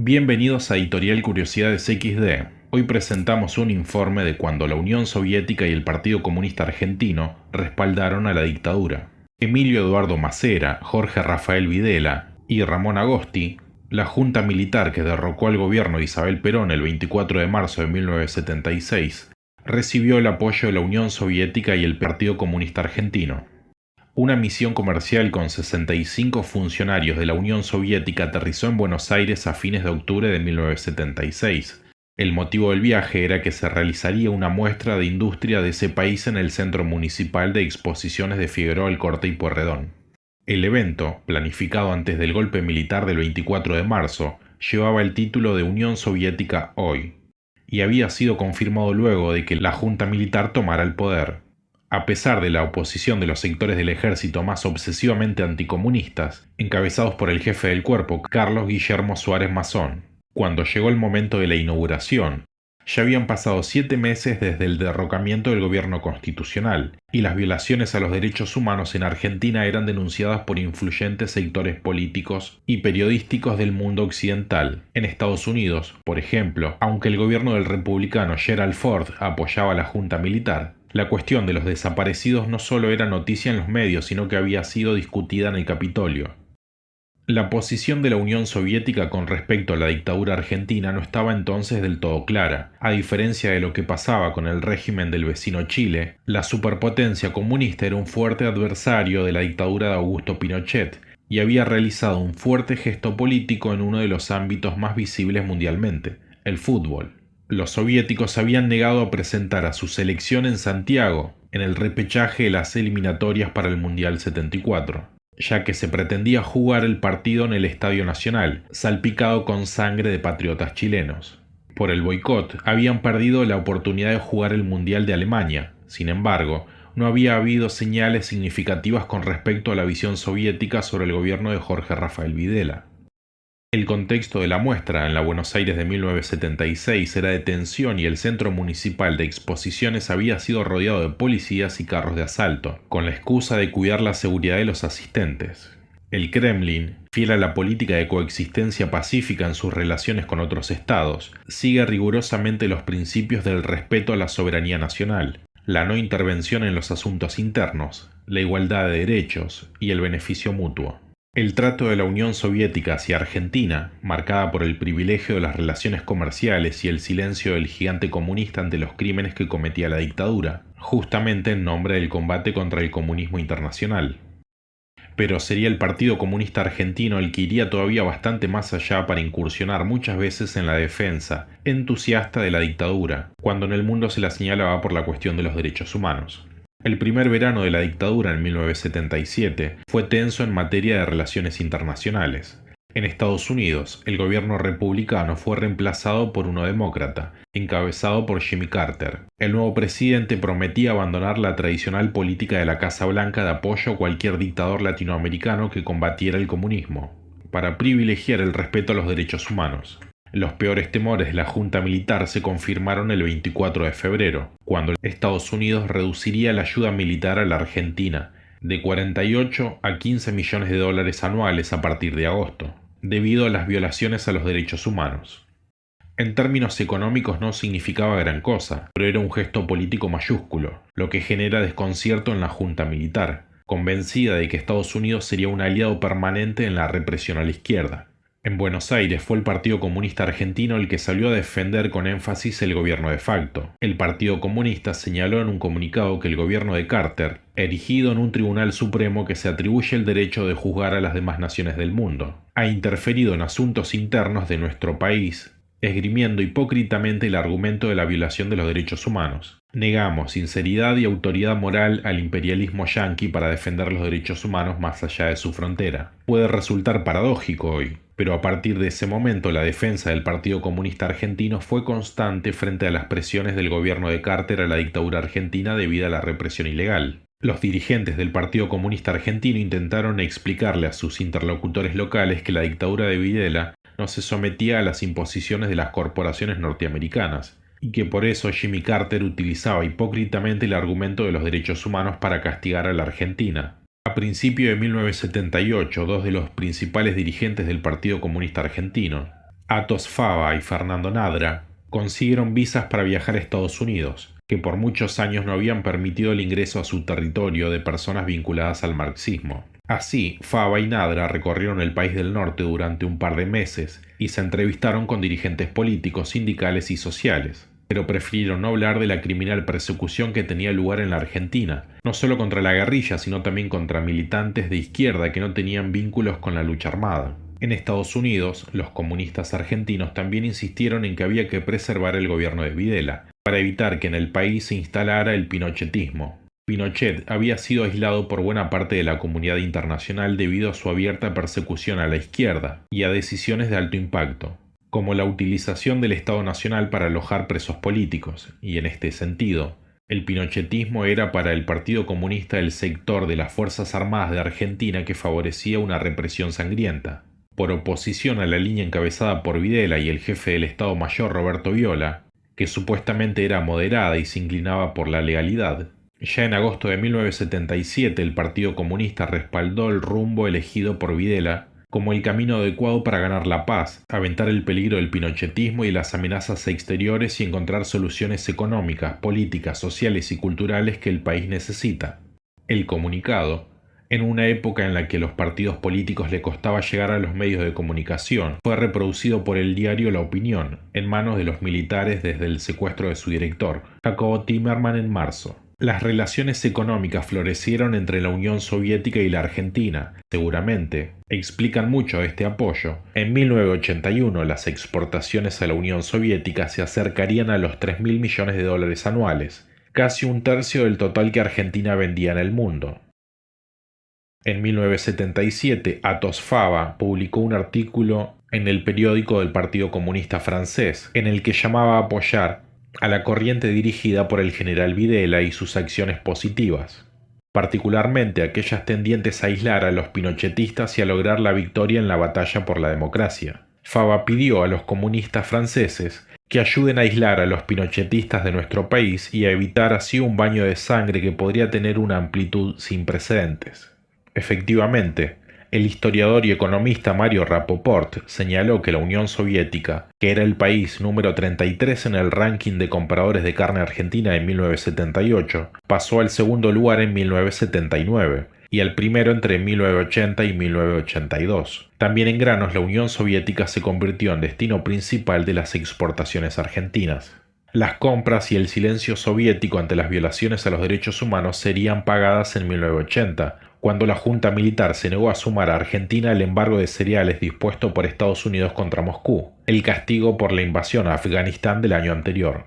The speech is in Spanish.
Bienvenidos a Editorial Curiosidades XD. Hoy presentamos un informe de cuando la Unión Soviética y el Partido Comunista Argentino respaldaron a la dictadura. Emilio Eduardo Macera, Jorge Rafael Videla y Ramón Agosti, la junta militar que derrocó al gobierno de Isabel Perón el 24 de marzo de 1976, recibió el apoyo de la Unión Soviética y el Partido Comunista Argentino. Una misión comercial con 65 funcionarios de la Unión Soviética aterrizó en Buenos Aires a fines de octubre de 1976. El motivo del viaje era que se realizaría una muestra de industria de ese país en el Centro Municipal de Exposiciones de Figueroa Alcorta y Pueyrredón. El evento, planificado antes del golpe militar del 24 de marzo, llevaba el título de Unión Soviética Hoy, y había sido confirmado luego de que la junta militar tomara el poder. A pesar de la oposición de los sectores del ejército más obsesivamente anticomunistas, encabezados por el jefe del cuerpo, Carlos Guillermo Suárez Massón, cuando llegó el momento de la inauguración, ya habían pasado 7 meses desde el derrocamiento del gobierno constitucional, y las violaciones a los derechos humanos en Argentina eran denunciadas por influyentes sectores políticos y periodísticos del mundo occidental. En Estados Unidos, por ejemplo, aunque el gobierno del republicano Gerald Ford apoyaba a la junta militar, la cuestión de los desaparecidos no solo era noticia en los medios, sino que había sido discutida en el Capitolio. La posición de la Unión Soviética con respecto a la dictadura argentina no estaba entonces del todo clara. A diferencia de lo que pasaba con el régimen del vecino Chile, la superpotencia comunista era un fuerte adversario de la dictadura de Augusto Pinochet y había realizado un fuerte gesto político en uno de los ámbitos más visibles mundialmente, el fútbol. Los soviéticos habían negado a presentar a su selección en Santiago en el repechaje de las eliminatorias para el Mundial 74, ya que se pretendía jugar el partido en el Estadio Nacional, salpicado con sangre de patriotas chilenos. Por el boicot, habían perdido la oportunidad de jugar el Mundial de Alemania. Sin embargo, no había habido señales significativas con respecto a la visión soviética sobre el gobierno de Jorge Rafael Videla. El contexto de la muestra en la Buenos Aires de 1976 era de tensión y el centro municipal de exposiciones había sido rodeado de policías y carros de asalto, con la excusa de cuidar la seguridad de los asistentes. El Kremlin, fiel a la política de coexistencia pacífica en sus relaciones con otros estados, sigue rigurosamente los principios del respeto a la soberanía nacional, la no intervención en los asuntos internos, la igualdad de derechos y el beneficio mutuo. El trato de la Unión Soviética hacia Argentina, marcada por el privilegio de las relaciones comerciales y el silencio del gigante comunista ante los crímenes que cometía la dictadura, justamente en nombre del combate contra el comunismo internacional. Pero sería el Partido Comunista Argentino el que iría todavía bastante más allá para incursionar muchas veces en la defensa entusiasta de la dictadura, cuando en el mundo se la señalaba por la cuestión de los derechos humanos. El primer verano de la dictadura en 1977 fue tenso en materia de relaciones internacionales. En Estados Unidos, el gobierno republicano fue reemplazado por uno demócrata, encabezado por Jimmy Carter. El nuevo presidente prometía abandonar la tradicional política de la Casa Blanca de apoyo a cualquier dictador latinoamericano que combatiera el comunismo, para privilegiar el respeto a los derechos humanos. Los peores temores de la junta militar se confirmaron el 24 de febrero, cuando Estados Unidos reduciría la ayuda militar a la Argentina de 48 a 15 millones de dólares anuales a partir de agosto, debido a las violaciones a los derechos humanos. En términos económicos no significaba gran cosa, pero era un gesto político mayúsculo, lo que genera desconcierto en la junta militar, convencida de que Estados Unidos sería un aliado permanente en la represión a la izquierda. En Buenos Aires fue el Partido Comunista Argentino el que salió a defender con énfasis el gobierno de facto. El Partido Comunista señaló en un comunicado que el gobierno de Carter, erigido en un tribunal supremo que se atribuye el derecho de juzgar a las demás naciones del mundo, ha interferido en asuntos internos de nuestro país, esgrimiendo hipócritamente el argumento de la violación de los derechos humanos. Negamos sinceridad y autoridad moral al imperialismo yanqui para defender los derechos humanos más allá de su frontera. Puede resultar paradójico hoy, pero a partir de ese momento la defensa del Partido Comunista Argentino fue constante frente a las presiones del gobierno de Carter a la dictadura argentina debido a la represión ilegal. Los dirigentes del Partido Comunista Argentino intentaron explicarle a sus interlocutores locales que la dictadura de Videla no se sometía a las imposiciones de las corporaciones norteamericanas, y que por eso Jimmy Carter utilizaba hipócritamente el argumento de los derechos humanos para castigar a la Argentina. A principios de 1978, dos de los principales dirigentes del Partido Comunista Argentino, Athos Fava y Fernando Nadra consiguieron visas para viajar a Estados Unidos, que por muchos años no habían permitido el ingreso a su territorio de personas vinculadas al marxismo. Así, Fava y Nadra recorrieron el país del norte durante un par de meses y se entrevistaron con dirigentes políticos, sindicales y sociales, pero prefirieron no hablar de la criminal persecución que tenía lugar en la Argentina, no solo contra la guerrilla, sino también contra militantes de izquierda que no tenían vínculos con la lucha armada. En Estados Unidos, los comunistas argentinos también insistieron en que había que preservar el gobierno de Videla, para evitar que en el país se instalara el pinochetismo. Pinochet había sido aislado por buena parte de la comunidad internacional debido a su abierta persecución a la izquierda y a decisiones de alto impacto, como la utilización del Estado Nacional para alojar presos políticos, y en este sentido, el pinochetismo era para el Partido Comunista el sector de las Fuerzas Armadas de Argentina que favorecía una represión sangrienta. Por oposición a la línea encabezada por Videla y el jefe del Estado Mayor Roberto Viola, que supuestamente era moderada y se inclinaba por la legalidad, ya en agosto de 1977 el Partido Comunista respaldó el rumbo elegido por Videla como el camino adecuado para ganar la paz, aventar el peligro del pinochetismo y las amenazas exteriores y encontrar soluciones económicas, políticas, sociales y culturales que el país necesita. El comunicado, en una época en la que a los partidos políticos le costaba llegar a los medios de comunicación, fue reproducido por el diario La Opinión, en manos de los militares desde el secuestro de su director, Jacobo Timerman, en marzo. Las relaciones económicas florecieron entre la Unión Soviética y la Argentina. Seguramente explican mucho de este apoyo. En 1981 las exportaciones a la Unión Soviética se acercarían a los 3.000 millones de dólares anuales, casi un tercio del total que Argentina vendía en el mundo. En 1977, Athos Fava publicó un artículo en el periódico del Partido Comunista francés, en el que llamaba a apoyar a la corriente dirigida por el general Videla y sus acciones positivas, particularmente aquellas tendientes a aislar a los pinochetistas y a lograr la victoria en la batalla por la democracia. Fava pidió a los comunistas franceses que ayuden a aislar a los pinochetistas de nuestro país y a evitar así un baño de sangre que podría tener una amplitud sin precedentes. Efectivamente, el historiador y economista Mario Rapoport señaló que la Unión Soviética, que era el país número 33 en el ranking de compradores de carne argentina en 1978, pasó al segundo lugar en 1979 y al primero entre 1980 y 1982. También en granos la Unión Soviética se convirtió en destino principal de las exportaciones argentinas. Las compras y el silencio soviético ante las violaciones a los derechos humanos serían pagadas en 1980, cuando la Junta Militar se negó a sumar a Argentina el embargo de cereales dispuesto por Estados Unidos contra Moscú, el castigo por la invasión a Afganistán del año anterior.